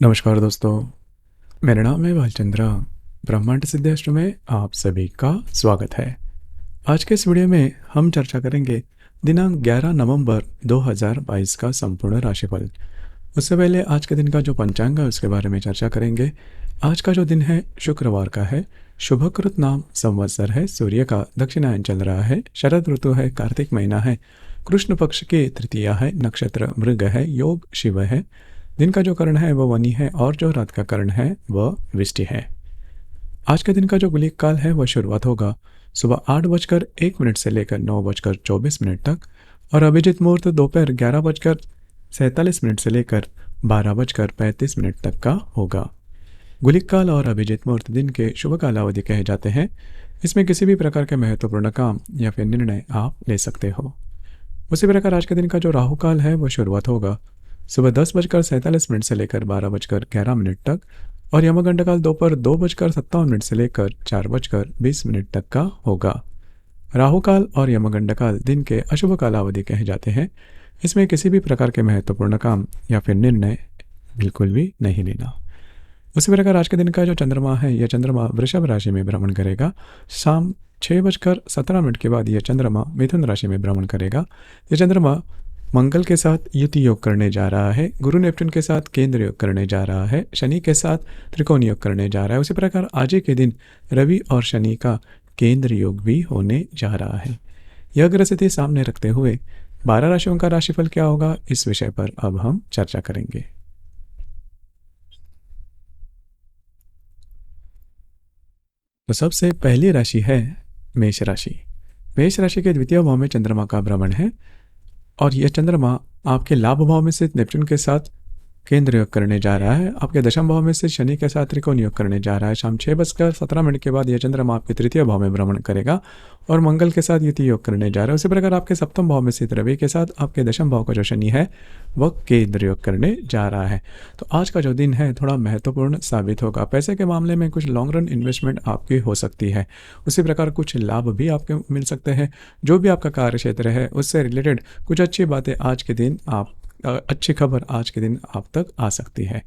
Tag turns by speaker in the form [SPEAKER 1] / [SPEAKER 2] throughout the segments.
[SPEAKER 1] नमस्कार दोस्तों, मेरा नाम है भालचंद्रा। ब्रह्मांड सिद्धाश्रम में आप सभी का स्वागत है। आज के इस वीडियो में हम चर्चा करेंगे दिनांक 11 नवंबर 2022 का संपूर्ण राशिफल। उससे पहले आज के दिन का जो पंचांग है उसके बारे में चर्चा करेंगे। आज का जो दिन है शुक्रवार का है। शुभकृत नाम संवत्सर है। सूर्य का दक्षिणायन चल रहा है। शरद ऋतु है। कार्तिक महीना है। कृष्ण पक्ष की तृतीया है। नक्षत्र मृग है। योग शिव है। दिन का जो कर्ण है वह वनी है और जो रात का कर्ण है वह विष्टि है। आज के दिन का जो गुलिक काल है वह शुरुआत होगा सुबह 8:01 से लेकर 9:24 तक और अभिजित मुहूर्त दोपहर 11:47 से लेकर 12:35 तक का होगा। गुलिक काल और अभिजित मुहूर्त दिन के शुभ कालावधि कहे जाते हैं। इसमें किसी भी प्रकार के महत्वपूर्ण काम या फिर निर्णय आप ले सकते हो। उसी प्रकार आज के दिन का जो राहु काल है वह शुरुआत होगा सुबह 10:47 से लेकर 12:11 तक और यमगंड काल दोपहर 2:57 से लेकर 4:20 तक का होगा। राहु काल और यमगंड काल दिन के अशुभ कालावधि कहे जाते हैं। इसमें किसी भी प्रकार के महत्वपूर्ण काम या फिर निर्णय बिल्कुल भी नहीं लेना। उसी प्रकार आज के दिन का जो चंद्रमा है यह चंद्रमा वृषभ राशि में भ्रमण करेगा। शाम 6:17 के बाद यह चंद्रमा मिथुन राशि में भ्रमण करेगा। यह चंद्रमा मंगल के साथ युति योग करने जा रहा है। गुरु नेपच्यून के साथ केंद्र योग करने जा रहा है। शनि के साथ त्रिकोण योग करने जा रहा है। उसी प्रकार आज ही के दिन रवि और शनि का केंद्र योग भी होने जा रहा है। यह ग्रह स्थिति सामने रखते हुए 12 राशियों का राशिफल क्या होगा इस विषय पर अब हम चर्चा करेंगे। तो सबसे पहली राशि है मेष राशि। मेष राशि के द्वितीय भाव में चंद्रमा का भ्रमण है और यह चंद्रमा आपके लाभ भाव में स्थित नेपच्यून के साथ केंद्र योग करने जा रहा है। आपके दशम भाव में से शनि के साथ त्रिकोण योग करने जा रहा है। शाम 6:17 के बाद यह चंद्रमा आपके तृतीय भाव में भ्रमण करेगा और मंगल के साथ युति योग करने जा रहा है। उसी प्रकार आपके सप्तम भाव में स्थित रवि के साथ आपके दशम भाव का जो शनि है वह केंद्र योग करने जा रहा है। तो आज का जो दिन है थोड़ा महत्वपूर्ण साबित होगा। पैसे के मामले में कुछ लॉन्ग रन इन्वेस्टमेंट आपकी हो सकती है। उसी प्रकार कुछ लाभ भी आपके मिल सकते हैं। जो भी आपका कार्य क्षेत्र है उससे रिलेटेड कुछ अच्छी बातें आज के दिन अच्छी खबर आज के दिन आप तक आ सकती है।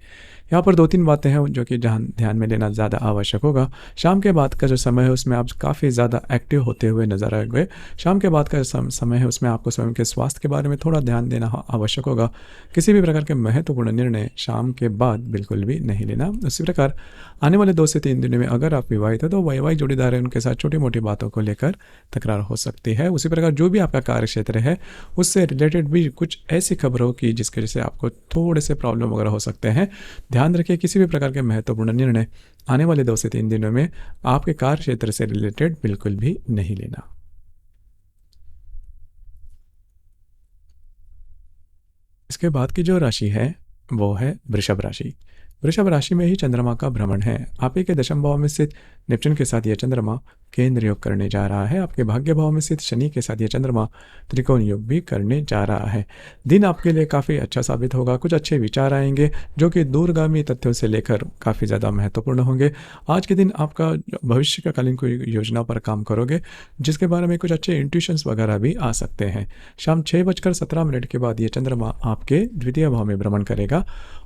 [SPEAKER 1] यहाँ पर 2-3 बातें हैं जो कि ध्यान में लेना ज़्यादा आवश्यक होगा। शाम के बाद का जो समय है उसमें आप काफ़ी ज़्यादा एक्टिव होते हुए नजर आएंगे। शाम के बाद का समय है उसमें आपको स्वयं के स्वास्थ्य के बारे में थोड़ा ध्यान देना आवश्यक होगा। किसी भी प्रकार के महत्वपूर्ण निर्णय शाम के बाद बिल्कुल भी नहीं लेना। उसी प्रकार आने वाले 2 से 3 दिनों में अगर आप विवाहित है तो वैवाहिक जोड़ीदार है उनके साथ छोटी मोटी बातों को लेकर तकरार हो सकती है। उसी प्रकार जो भी आपका कार्य क्षेत्र है उससे रिलेटेड भी कुछ ऐसी खबरों की जिसके जैसे आपको थोड़े से प्रॉब्लम वगैरह हो सकते हैं। ध्यान रखिए किसी भी प्रकार के महत्वपूर्ण निर्णय आने वाले 2 से 3 दिनों में आपके कार्य क्षेत्र से रिलेटेड बिल्कुल भी नहीं लेना। इसके बाद की जो राशि है वो है वृषभ राशि। वृषभ राशि में ही चंद्रमा का भ्रमण है। आप ही के दशम भाव में स्थित नेपच्यून के साथ यह चंद्रमा केंद्र योग करने जा रहा है। आपके भाग्य भाव में स्थित शनि के साथ यह चंद्रमा त्रिकोण योग भी करने जा रहा है। दिन आपके लिए काफ़ी अच्छा साबित होगा। कुछ अच्छे विचार आएंगे जो कि दूरगामी तथ्यों से लेकर काफ़ी ज़्यादा महत्वपूर्ण होंगे। आज के दिन आपका भविष्य का कालीन कोई योजना पर काम करोगे जिसके बारे में कुछ अच्छे इंट्यूशंस वगैरह भी आ सकते हैं। शाम 6:17 के बाद यह चंद्रमा आपके द्वितीय भाव में भ्रमण करेगा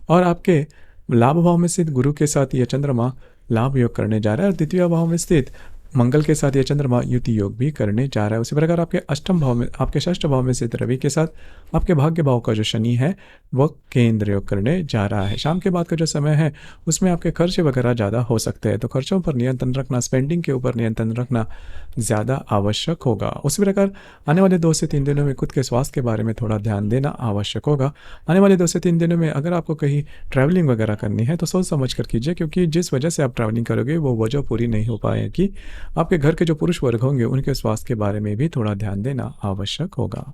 [SPEAKER 1] और आपके लाभ भाव में स्थित गुरु के साथ यह चंद्रमा लाभ योग करने जा रहा है और द्वितीय भाव में स्थित मंगल के साथ यह चंद्रमा युति योग भी करने जा रहा है। उसी प्रकार आपके अष्टम भाव में आपके षष्ठ भाव में स्थित रवि के साथ आपके भाग्य भाव का जो शनि है वह केंद्र योग करने जा रहा है। शाम के बाद का जो समय है उसमें आपके खर्चे वगैरह ज़्यादा हो सकते हैं तो खर्चों पर नियंत्रण रखना, स्पेंडिंग के ऊपर नियंत्रण रखना ज़्यादा आवश्यक होगा। उसी प्रकार आने वाले 2 से 3 दिनों में खुद के स्वास्थ्य के बारे में थोड़ा ध्यान देना आवश्यक होगा। आने वाले 2 से 3 दिनों में अगर आपको कहीं ट्रैवलिंग वगैरह करनी है तो सोच समझ कर कीजिए, क्योंकि जिस वजह से आप ट्रैवलिंग करोगे वो वजह पूरी नहीं हो पाएगी। आपके घर के जो पुरुष वर्ग होंगे उनके स्वास्थ्य के बारे में भी थोड़ा ध्यान देना आवश्यक होगा।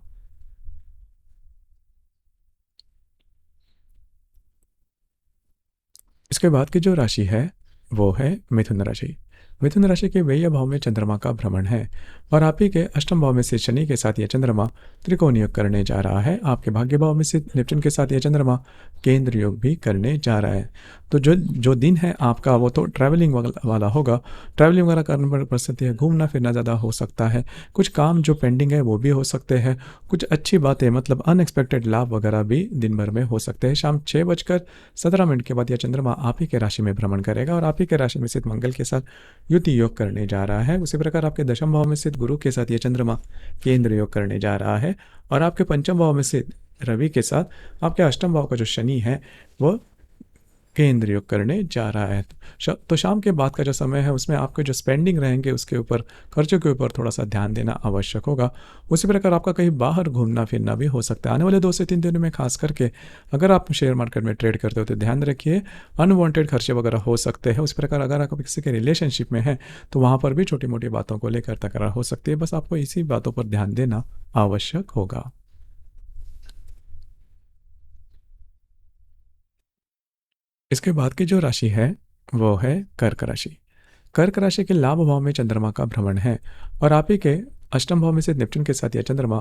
[SPEAKER 1] इसके बाद की जो राशि है वो है मिथुन राशि। मिथुन राशि के व्यय भाव में चंद्रमा का भ्रमण है और आप ही के अष्टम भाव में स्थित शनि के साथ यह चंद्रमा त्रिकोण योग करने जा रहा है। आपके भाग्य भाव में स्थित नेपच्यून के साथ यह चंद्रमा केंद्र योग भी करने जा रहा है। तो जो जो दिन है आपका वो तो ट्रैवलिंग वाला होगा। ट्रैवलिंग वगैरह करने पर परिस्थिति है, घूमना फिरना ज़्यादा हो सकता है, कुछ काम जो पेंडिंग है वो भी हो सकते हैं, कुछ अच्छी बातें मतलब अनएक्सपेक्टेड लाभ वगैरह भी दिन भर में हो सकते हैं। शाम 6:17 के बाद यह चंद्रमा आप ही के राशि में भ्रमण करेगा और आप ही के राशि में स्थित मंगल के साथ युति योग करने जा रहा है। उसी प्रकार आपके दशम भाव में स्थित गुरु के साथ यह चंद्रमा केंद्र योग करने जा रहा है और आपके पंचम भाव में स्थित रवि के साथ आपके अष्टम भाव का जो शनि है वो केंद्र योग करने जा रहा है। तो शाम के बाद का जो समय है उसमें आपके जो स्पेंडिंग रहेंगे उसके ऊपर, खर्चों के ऊपर थोड़ा सा ध्यान देना आवश्यक होगा। उसी प्रकार आपका कहीं बाहर घूमना फिरना भी हो सकता है। आने वाले 2 से 3 दिनों में खास करके अगर आप शेयर मार्केट में ट्रेड करते हो तो ध्यान रखिए, अनवांटेड खर्चे वगैरह हो सकते हैं। उस प्रकार अगर आप किसी के रिलेशनशिप में हैं तो वहाँ पर भी छोटी मोटी बातों को लेकर तकरार हो सकती है। बस आपको इसी बातों पर ध्यान देना आवश्यक होगा। इसके बाद की जो राशि है वो है कर्क राशि। कर्क राशि के लाभ भाव में चंद्रमा का भ्रमण है और आप ही के अष्टम भाव में से नेपच्यून के साथ यह चंद्रमा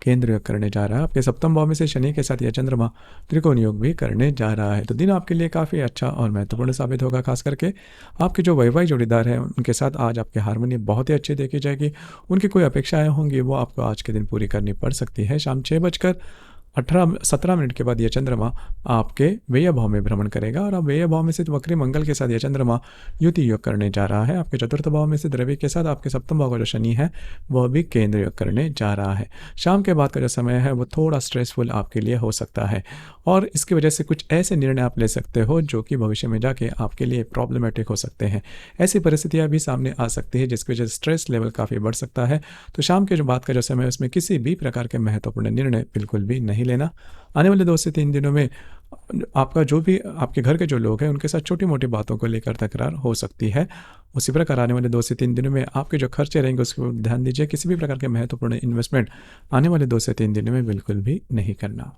[SPEAKER 1] केंद्र योग करने जा रहा है। आपके सप्तम भाव में से शनि के साथ यह चंद्रमा त्रिकोण योग भी करने जा रहा है। तो दिन आपके लिए काफ़ी अच्छा और महत्वपूर्ण साबित होगा। खास करके आपके जो वैवाहिक जोड़ीदार हैं उनके साथ आज आपकी हारमोनी बहुत ही अच्छी देखी जाएगी। उनकी कोई अपेक्षाएं होंगी वो आपको आज के दिन पूरी करनी पड़ सकती है। शाम 6:17 के बाद यह चंद्रमा आपके व्यय भाव में भ्रमण करेगा और आप व्यय भाव में स्थित वक्री मंगल के साथ यह चंद्रमा युति योग करने जा रहा है। आपके चतुर्थ भाव में स्थित रवि के साथ आपके सप्तम भाव का जो शनि है वह भी केंद्र योग करने जा रहा है। शाम के बाद का जो समय है वो थोड़ा स्ट्रेसफुल आपके लिए हो सकता है और इसकी वजह से कुछ ऐसे निर्णय आप ले सकते हो जो कि भविष्य में जाके आपके लिए प्रॉब्लमेटिक हो सकते हैं। ऐसी परिस्थितियां भी सामने आ सकती है जिसकी वजह से स्ट्रेस लेवल काफ़ी बढ़ सकता है। तो शाम के जो बाद का जो समय है उसमें किसी भी प्रकार के महत्वपूर्ण निर्णय बिल्कुल भी नहीं लेना। आने वाले 2 से 3 दिनों में आपका जो भी आपके घर के जो लोग हैं उनके साथ छोटी मोटी बातों को लेकर तकरार हो सकती है। उसी प्रकार आने वाले 2 से 3 दिनों में आपके जो खर्चे रहेंगे उसके ऊपर ध्यान दीजिए। किसी भी प्रकार के महत्वपूर्ण इन्वेस्टमेंट आने वाले 2 से 3 दिनों में बिल्कुल भी नहीं करना।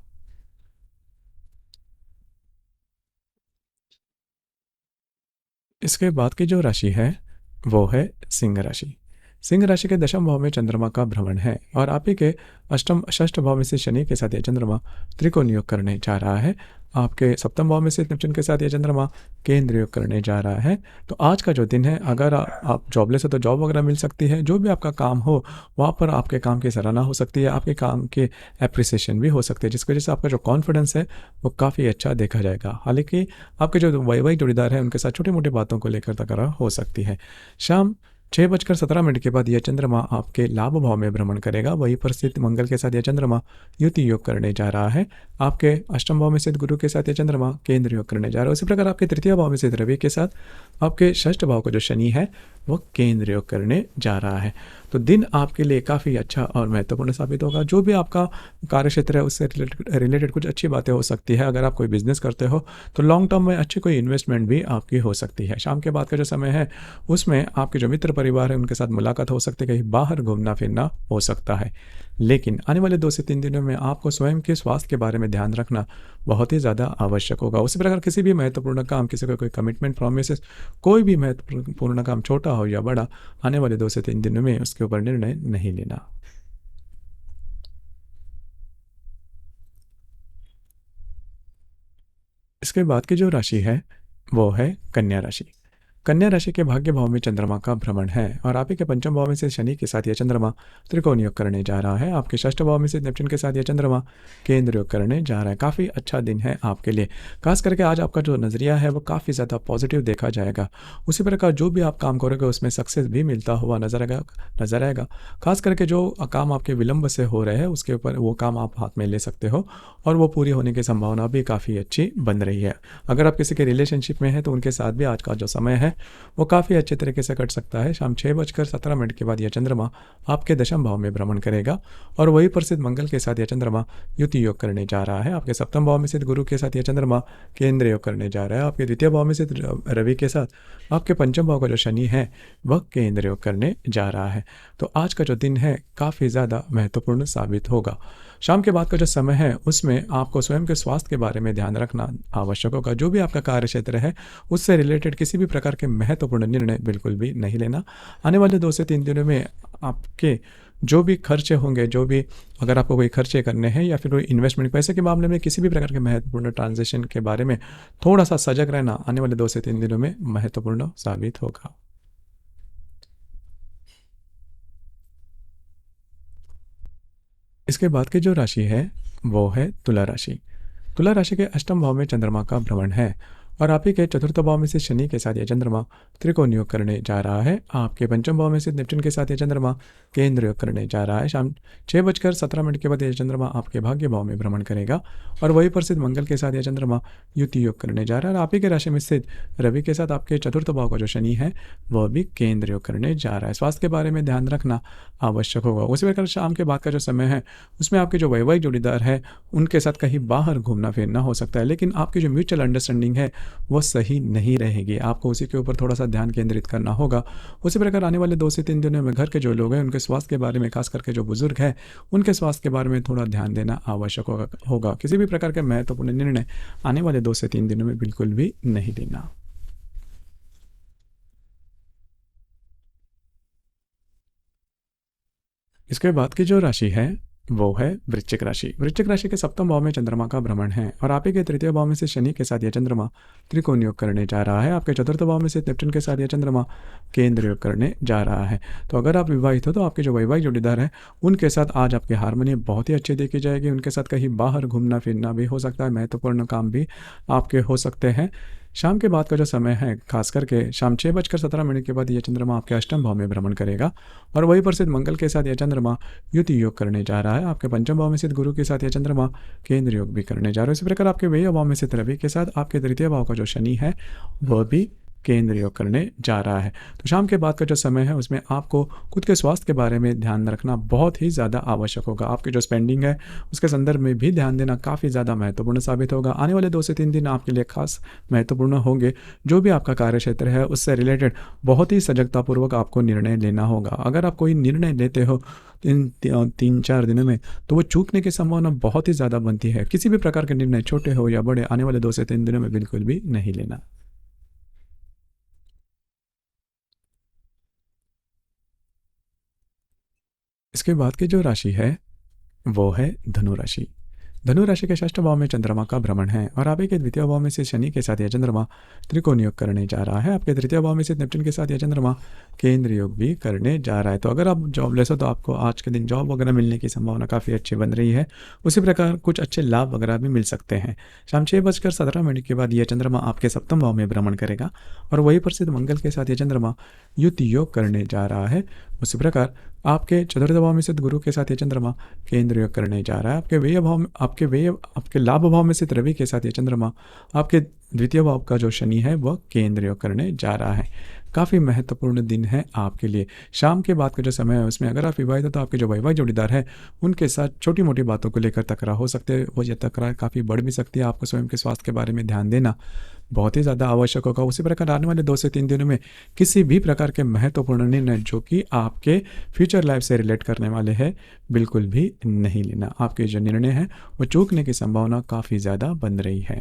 [SPEAKER 1] इसके बाद की जो राशि है वो है सिंह राशि। सिंह राशि के दशम भाव में चंद्रमा का भ्रमण है और आप ही के अष्टम षष्ठ भाव में से शनि के साथ यह चंद्रमा त्रिकोण योग करने जा रहा है। आपके सप्तम भाव में से नेपच्यून के साथ यह चंद्रमा केंद्र योग करने जा रहा है। तो आज का जो दिन है अगर आप जॉबलेस हो तो जॉब वगैरह मिल सकती है। जो भी आपका काम हो वहाँ पर आपके काम की सराहना हो सकती है, आपके काम के एप्रिसिएशन भी हो सकते हैं जिसकी वजह से आपका जो कॉन्फिडेंस है वो काफ़ी अच्छा देखा जाएगा। हालांकि आपके जो वैवाहिक जोड़ीदार हैं उनके साथ छोटी मोटी बातों को लेकर तकरार हो सकती है। शाम 6:17 के बाद यह चंद्रमा आपके लाभ भाव में भ्रमण करेगा। वहीं पर स्थित मंगल के साथ यह चंद्रमा युति योग करने जा रहा है। आपके अष्टम भाव में स्थित गुरु के साथ यह चंद्रमा केंद्र योग करने जा रहा है। उसी प्रकार आपके तृतीय भाव में स्थित रवि के साथ आपके षष्ठ भाव का जो शनि है वह केंद्र योग करने जा रहा है। तो दिन आपके लिए काफ़ी अच्छा और महत्वपूर्ण साबित होगा। जो भी आपका कार्य क्षेत्र है उससे रिलेटेड कुछ अच्छी बातें हो सकती है। अगर आप कोई बिजनेस करते हो तो लॉन्ग टर्म में अच्छी कोई इन्वेस्टमेंट भी आपकी हो सकती है। शाम के बाद का जो समय है उसमें आपके जो मित्र परिवार है उनके साथ मुलाकात हो सकती है, कहीं बाहर घूमना फिरना हो सकता है। लेकिन आने वाले 2 से 3 दिनों में आपको स्वयं के स्वास्थ्य के बारे में ध्यान रखना बहुत ही ज़्यादा आवश्यक होगा। उसी प्रकार किसी भी महत्वपूर्ण काम, किसी को कोई कमिटमेंट प्रॉमिसेस, कोई भी महत्वपूर्ण काम छोटा हो या बड़ा, आने वाले 2 से 3 दिनों में उसके ऊपर निर्णय नहीं लेना। इसके बाद की जो राशि है वो है कन्या राशि। कन्या राशि के भाग्य भाव में चंद्रमा का भ्रमण है और आप ही के पंचम भाव में से शनि के साथ यह चंद्रमा त्रिकोण योग करने जा रहा है। आपके षष्ठ भाव में से नेपच्यून के साथ यह चंद्रमा केंद्र योग करने जा रहा है। काफ़ी अच्छा दिन है आपके लिए। खास करके आज आपका जो नज़रिया है वो काफ़ी ज़्यादा पॉजिटिव देखा जाएगा। उसी प्रकार जो भी आप काम करोगे उसमें सक्सेस भी मिलता हुआ नजर आएगा। खास करके जो काम आपके विलंब से हो रहे हैं उसके ऊपर वो काम आप हाथ में ले सकते हो और वो पूरी होने की संभावना भी काफ़ी अच्छी बन रही है। अगर आप किसी के रिलेशनशिप में हैं तो उनके साथ भी आज का जो समय है वो काफ़ी अच्छे तरीके से कट सकता है। शाम 6:17 के बाद यह चंद्रमा आपके दशम भाव में भ्रमण करेगा और वही पर स्थित मंगल के साथ यह चंद्रमा युति योग करने जा रहा है। आपके सप्तम भाव में स्थित गुरु के साथ यह चंद्रमा केंद्र योग करने जा रहा है। आपके द्वितीय भाव में स्थित रवि के साथ आपके पंचम भाव का जो शनि है वह केंद्र योग करने जा रहा है। तो आज का जो दिन है काफ़ी ज़्यादा महत्वपूर्ण साबित होगा। शाम के बाद का जो समय है उसमें आपको स्वयं के स्वास्थ्य के बारे में ध्यान रखना आवश्यक होगा। जो भी आपका कार्य क्षेत्र है उससे रिलेटेड किसी भी प्रकार के महत्वपूर्ण निर्णय बिल्कुल भी नहीं लेना। आने वाले 2 से 3 दिनों में आपके जो भी खर्चे होंगे, जो भी अगर आपको कोई खर्चे करने हैं या फिर कोई इन्वेस्टमेंट पैसे के मामले में किसी भी प्रकार के महत्वपूर्ण ट्रांज़ैक्शन के बारे में थोड़ा-सा सजग रहना आने वाले 2 से 3 दिनों में महत्वपूर्ण साबित होगा। इसके बाद की जो राशि है वो है तुला राशि। तुला राशि के अष्टम भाव में चंद्रमा का भ्रमण है और आप ही के चतुर्थ भाव में से शनि के साथ ये चंद्रमा त्रिकोण योग करने जा रहा है। आपके पंचम भाव में से नेपच्यून के साथ ये चंद्रमा केंद्र योग करने जा रहा है। शाम 6:17 के बाद ये चंद्रमा आपके भाग्य भाव में भ्रमण करेगा और वही पर स्थित मंगल के साथ ये चंद्रमा युति योग करने जा रहा है। और आप ही के राशि में स्थित रवि के साथ आपके चतुर्थ भाव का जो शनि है वह भी केंद्र योग करने जा रहा है। स्वास्थ्य के बारे में ध्यान रखना आवश्यक होगा। उसी प्रकार शाम के बाद का जो समय है उसमें आपके जो वैवाहिक जोड़ीदार है उनके साथ कहीं बाहर घूमना फिरना हो सकता है, लेकिन आपकी जो म्यूचुअल अंडरस्टैंडिंग है वो सही नहीं रहेगी। आपको उसी के ऊपर थोड़ा सा ध्यान केंद्रित करना होगा। उसी प्रकार आने वाले 2 से 3 दिनों में घर के जो लोग हैं उनके स्वास्थ्य के बारे में, खास करके जो बुजुर्ग हैं उनके स्वास्थ्य के बारे में थोड़ा ध्यान देना आवश्यक होगा। किसी भी प्रकार के महत्वपूर्ण निर्णय आने वाले 2 से 3 दिनों में बिल्कुल भी नहीं लेना। इसके बाद की जो राशि है वो है वृश्चिक राशि। वृश्चिक राशि के सप्तम भाव में चंद्रमा का भ्रमण है और आप ही के तृतीय भाव में से शनि के साथ यह चंद्रमा त्रिकोण योग करने जा रहा है। आपके चतुर्थ भाव में से नेपच्यून के साथ यह चंद्रमा केंद्र योग करने जा रहा है। तो अगर आप विवाहित हो तो आपके जो वैवाहिक जोड़ीदार है उनके साथ आज आपकी हारमोनी बहुत ही अच्छी देखी जाएगी। उनके साथ कहीं बाहर घूमना फिरना भी हो सकता है, महत्वपूर्ण काम भी आपके हो सकते हैं। शाम के बाद का जो समय है खास करके शाम 6:17 के बाद यह चंद्रमा आपके अष्टम भाव में भ्रमण करेगा और वही पर स्थित मंगल के साथ यह चंद्रमा युति योग करने जा रहा है। आपके पंचम भाव में स्थित गुरु के साथ यह चंद्रमा केंद्र योग भी करने जा रहा है। इसी प्रकार आपके व्यय भाव में स्थित रवि के साथ आपके तृतीय भाव का जो शनि है वह भी केंद्र योग करने जा रहा है। तो शाम के बाद का जो समय है उसमें आपको खुद के स्वास्थ्य के बारे में ध्यान रखना बहुत ही ज़्यादा आवश्यक होगा। आपकी जो स्पेंडिंग है उसके संदर्भ में भी ध्यान देना काफ़ी ज़्यादा महत्वपूर्ण साबित होगा। आने वाले 2 से 3 दिन आपके लिए खास महत्वपूर्ण होंगे। जो भी आपका कार्य क्षेत्र है उससे रिलेटेड बहुत ही सजगतापूर्वक आपको निर्णय लेना होगा। अगर आप कोई निर्णय लेते हो इन 3-4 दिनों में तो वो चूकने की संभावना बहुत ही ज़्यादा बनती है। किसी भी प्रकार के निर्णय छोटे हो या बड़े आने वाले 2 से 3 दिनों में बिल्कुल भी नहीं लेना। इसके बाद की जो राशि है वो है धनु राशि। धनु राशि के षष्ठ भाव में चंद्रमा का भ्रमण है और आप ही के द्वितीय भाव में से शनि के साथ यह चंद्रमा त्रिकोण योग करने जा रहा है। आपके तृतीय भाव में से नेपच्यून के साथ यह चंद्रमा केंद्र योग भी करने जा रहा है। तो अगर आप जॉबलेस हो तो आपको आज के दिन जॉब वगैरह मिलने की संभावना काफ़ी अच्छी बन रही है। उसी प्रकार कुछ अच्छे लाभ वगैरह भी मिल सकते हैं। शाम 6:17 के बाद यह चंद्रमा आपके सप्तम भाव में भ्रमण करेगा और वही पर स्थित मंगल के साथ यह चंद्रमा युति योग करने जा रहा है। उसी प्रकार आपके चतुर्थ भाव में स्थित गुरु के साथ ये चंद्रमा केंद्र योग करने जा रहा है। आपके लाभ भाव में स्थित रवि के साथ ये चंद्रमा आपके द्वितीय भाव का जो शनि है वह केंद्र योग करने जा रहा है। काफ़ी महत्वपूर्ण दिन है आपके लिए। शाम के बाद का जो समय है उसमें अगर आप विवाहित हो तो आपके जो वैवाहिक जोड़ीदार है उनके साथ छोटी मोटी बातों को लेकर तकरार हो सकते हैं। वो ये तकरार काफ़ी बढ़ भी सकती है। आपको स्वयं के स्वास्थ्य के बारे में ध्यान देना बहुत ही ज़्यादा आवश्यक होगा। उसी प्रकार आने वाले 2 से 3 दिनों में किसी भी प्रकार के महत्वपूर्ण निर्णय जो कि आपके फ्यूचर लाइफ से रिलेट करने वाले हैं बिल्कुल भी नहीं लेना। आपके जो निर्णय हैं वो चूकने की संभावना काफ़ी ज़्यादा बन रही है।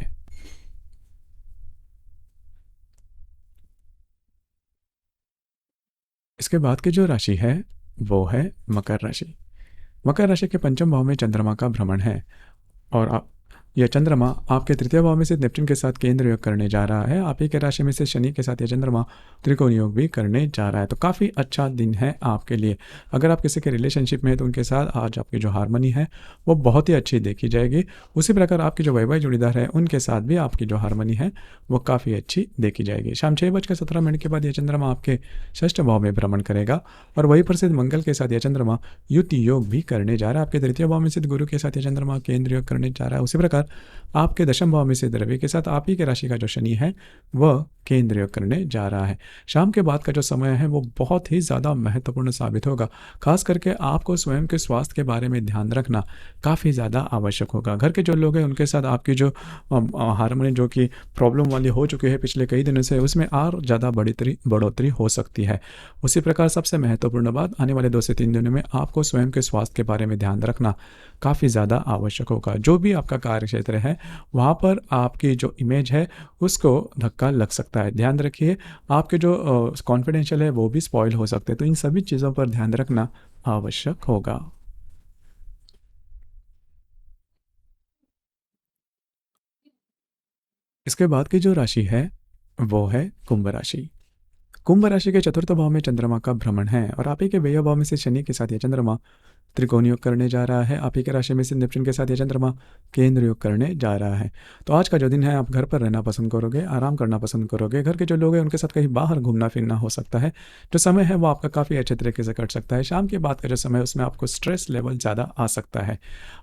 [SPEAKER 1] इसके बाद की जो राशि है वो है मकर राशि। मकर राशि के पंचम भाव में चंद्रमा का भ्रमण है और यह चंद्रमा आपके तृतीय भाव में से नेपच्यून के साथ केंद्र योग करने जा रहा है। आप ही के राशि में से शनि के साथ यह चंद्रमा त्रिकोण योग भी करने जा रहा है। तो काफ़ी अच्छा दिन है आपके लिए। अगर आप किसी के रिलेशनशिप में है तो उनके साथ आज आपकी जो हारमोनी है वो बहुत ही अच्छी देखी जाएगी। उसी प्रकार आपके जो वैवाहिक जोड़ीदार है उनके साथ भी आपकी जो हारमोनी है वो काफ़ी अच्छी देखी जाएगी। शाम 6:17 के बाद यह चंद्रमा आपके षष्ठ भाव में भ्रमण करेगा और वही पर स्थित मंगल के साथ यह चंद्रमा युति योग भी करने जा रहा है। आपके तृतीय भाव में स्थित गुरु के साथ यह चंद्रमा केंद्र योग करने जा रहा है। उसी प्रकार आपके दशम भाव में स्थित रवि के साथ आप ही के राशि का जो शनि है वह केंद्र योग करने जा रहा है। शाम के बाद का जो समय है वो बहुत ही ज़्यादा महत्वपूर्ण साबित होगा। खास करके आपको स्वयं के स्वास्थ्य के बारे में ध्यान रखना काफ़ी ज़्यादा आवश्यक होगा। घर के जो लोग हैं उनके साथ आपकी जो हार्मोनी जो कि प्रॉब्लम वाली हो चुकी है पिछले कई दिनों से, उसमें और ज़्यादा बढ़ोतरी हो सकती है। उसी प्रकार सबसे महत्वपूर्ण बात, आने वाले 2 से 3 दिनों में आपको स्वयं के स्वास्थ्य के बारे में ध्यान रखना काफ़ी ज़्यादा आवश्यक होगा। जो भी आपका कार्य क्षेत्र है वहाँ पर आपकी जो इमेज है उसको धक्का लग सकता है। ध्यान रखिए, आपके जो कॉन्फिडेंशियल है वो भी स्पॉइल हो सकते हैं, तो इन सभी चीज़ों पर ध्यान रखना आवश्यक होगा। इसके बाद की जो राशि है वो है कुंभ राशि। कुंभ राशि के चतुर्थ भाव में चंद्रमा का भ्रमण है और आप ही के व्यय भाव में से शनि के साथ ये चंद्रमा त्रिकोण योग करने जा रहा है। आप ही के राशि में से नेपच्यून के साथ ये चंद्रमा केंद्र योग करने जा रहा है। तो आज का जो दिन है आप घर पर रहना पसंद करोगे, आराम करना पसंद करोगे। घर के जो लोग हैं उनके साथ कहीं बाहर घूमना फिरना हो सकता है। जो समय है वो आपका काफ़ी अच्छे तरीके से कट सकता है। शाम के बाद का जो समय है उसमें आपको स्ट्रेस लेवल ज़्यादा आ सकता है।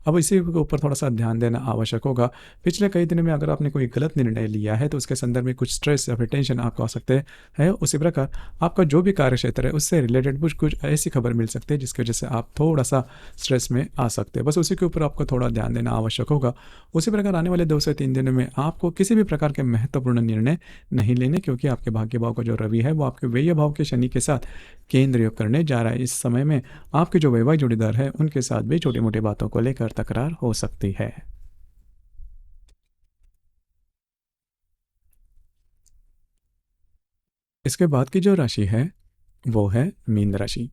[SPEAKER 1] अब इसी के ऊपर थोड़ा सा ध्यान देना आवश्यक होगा। पिछले कई दिनों में अगर आपने कोई गलत निर्णय लिया है तो उसके संदर्भ में कुछ स्ट्रेस या फिर टेंशन आपको आ सकते हैं। उसी प्रकार आपका जो भी कार्य क्षेत्र है उससे रिलेटेड कुछ ऐसी खबर मिल सकती है जिसकी वजह से आप थोड़ा सा स्ट्रेस में आ सकते हैं। बस उसी के ऊपर आपको थोड़ा ध्यान देना आवश्यक होगा। उसी प्रकार आने वाले 2 से 3 दिनों में आपको किसी भी प्रकार के महत्वपूर्ण निर्णय नहीं लेने, क्योंकि आपके भाग्य भाव का जो रवि है वो आपके व्यय भाव के शनि के साथ केंद्र योग करने जा रहा है। इस समय में आपके जो वैवाहिक जोड़ीदार है उनके साथ भी छोटी मोटी बातों को लेकर तकरार हो सकती है। इसके बाद की जो राशि है वो है मीन राशि।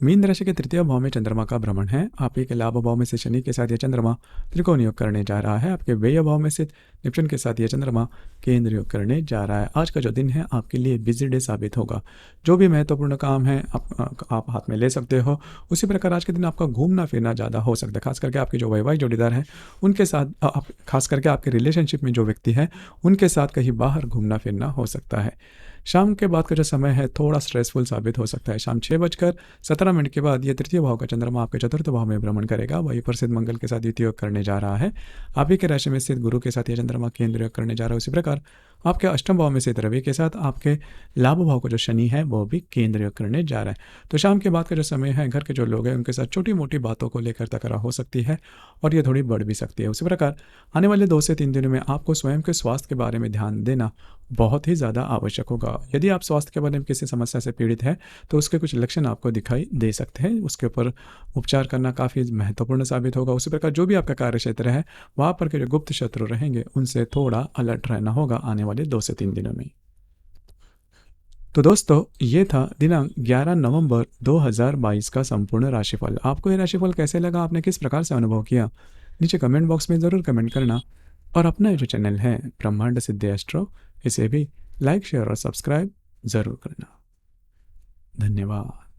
[SPEAKER 1] मीन राशि के तृतीय भाव में चंद्रमा का भ्रमण है। आप ही के लाभ भाव में से शनि के साथ यह चंद्रमा त्रिकोण योग करने जा रहा है। आपके व्यय भाव में से नेपच्यून के साथ यह चंद्रमा केंद्र योग करने जा रहा है। आज का जो दिन है आपके लिए बिजी डे साबित होगा। जो भी महत्वपूर्ण काम है आप हाथ में ले सकते हो। उसी प्रकार आज के दिन आपका घूमना फिरना ज़्यादा हो सकता है। खास करके आपके जो वैवाहिक जोड़ीदार हैं उनके साथ खास करके आपके रिलेशनशिप में जो व्यक्ति है उनके साथ कहीं बाहर घूमना फिरना हो सकता है। शाम के बाद का जो समय है थोड़ा स्ट्रेसफुल साबित हो सकता है। शाम 6:17 के बाद ये तृतीय भाव का चंद्रमा आपके चतुर्थ भाव में भ्रमण करेगा। वही पर स्थित मंगल के साथ द्वितीय योग करने जा रहा है। आप ही के राशि में स्थित गुरु के साथ ये चंद्रमा केंद्र योग करने जा रहा है। उसी प्रकार आपके अष्टम भाव में स्थित रवि के साथ आपके लाभ भाव का जो शनि है वो भी केंद्र योग करने जा रहा है। तो शाम के बाद का जो समय है घर के जो लोग हैं उनके साथ छोटी मोटी बातों को लेकर तकरार हो सकती है और ये थोड़ी बढ़ भी सकती है। उसी प्रकार आने वाले 2 से 3 दिनों में आपको स्वयं के स्वास्थ्य के बारे में ध्यान देना बहुत ही ज़्यादा आवश्यक होगा। यदि आप स्वास्थ्य के बारे में किसी समस्या से पीड़ित हैं तो उसके कुछ लक्षण आपको दिखाई दे सकते हैं। उसके ऊपर उपचार करना काफ़ी महत्वपूर्ण साबित होगा। उसी प्रकार जो भी आपका कार्य क्षेत्र है वहाँ पर के जो गुप्त शत्रु रहेंगे उनसे थोड़ा अलर्ट रहना होगा आने वाले 2 से 3 दिनों में। तो दोस्तों ये था दिनांक 11 नवंबर 2022 का संपूर्ण राशिफल। आपको ये राशिफल कैसे लगा, आपने किस प्रकार से अनुभव किया, नीचे कमेंट बॉक्स में ज़रूर कमेंट करना। और अपना जो चैनल है ब्रह्मांड सिद्धि एस्ट्रो, इसे भी लाइक शेयर और सब्सक्राइब ज़रूर करना। धन्यवाद।